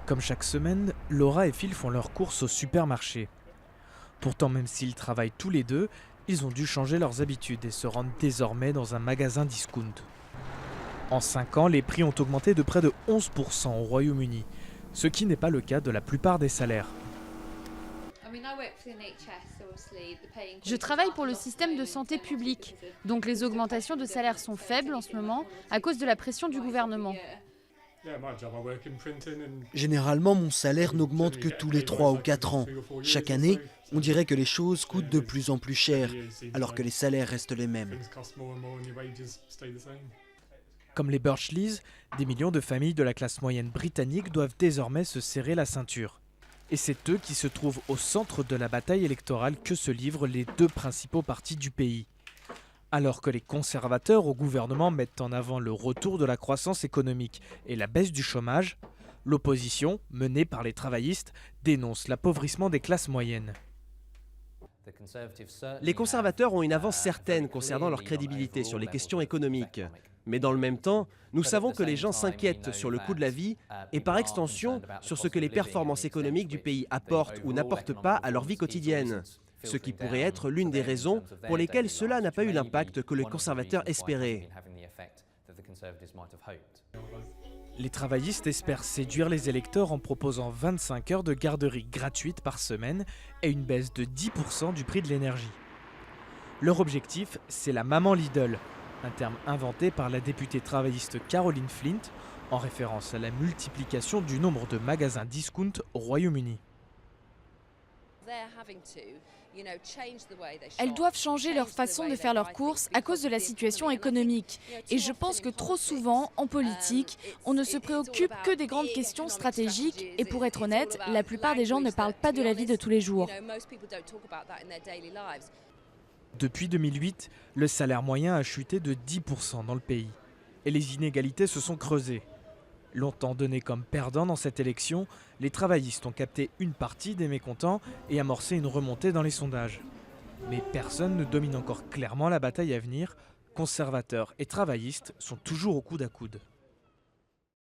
Comme chaque semaine, Laura et Phil font leurs courses au supermarché. Pourtant, même s'ils travaillent tous les deux, ils ont dû changer leurs habitudes et se rendent désormais dans un magasin discount. En 5 ans, les prix ont augmenté de près de 11% au Royaume-Uni, ce qui n'est pas le cas de la plupart des salaires. Je travaille pour le système de santé publique, donc les augmentations de salaire sont faibles en ce moment à cause de la pression du gouvernement. Généralement, mon salaire n'augmente que tous les 3 ou 4 ans. Chaque année, on dirait que les choses coûtent de plus en plus cher, alors que les salaires restent les mêmes. Comme les Birchleys, des millions de familles de la classe moyenne britannique doivent désormais se serrer la ceinture. Et c'est eux qui se trouvent au centre de la bataille électorale que se livrent les deux principaux partis du pays. Alors que les conservateurs au gouvernement mettent en avant le retour de la croissance économique et la baisse du chômage, l'opposition, menée par les travaillistes, dénonce l'appauvrissement des classes moyennes. Les conservateurs ont une avance certaine concernant leur crédibilité sur les questions économiques. Mais dans le même temps, nous savons que les gens s'inquiètent sur le coût de la vie et par extension sur ce que les performances économiques du pays apportent ou n'apportent pas à leur vie quotidienne. Ce qui pourrait être l'une des raisons pour lesquelles cela n'a pas eu l'impact que les conservateurs espéraient. Les travaillistes espèrent séduire les électeurs en proposant 25 heures de garderie gratuite par semaine et une baisse de 10% du prix de l'énergie. Leur objectif, c'est la maman Lidl, un terme inventé par la députée travailliste Caroline Flint en référence à la multiplication du nombre de magasins discount au Royaume-Uni. Elles doivent changer leur façon de faire leurs courses à cause de la situation économique. Et je pense que trop souvent, en politique, on ne se préoccupe que des grandes questions stratégiques. Et pour être honnête, la plupart des gens ne parlent pas de la vie de tous les jours. Depuis 2008, le salaire moyen a chuté de 10% dans le pays. Et les inégalités se sont creusées. Longtemps donnés comme perdants dans cette élection, les travaillistes ont capté une partie des mécontents et amorcé une remontée dans les sondages. Mais personne ne domine encore clairement la bataille à venir. Conservateurs et travaillistes sont toujours au coude à coude.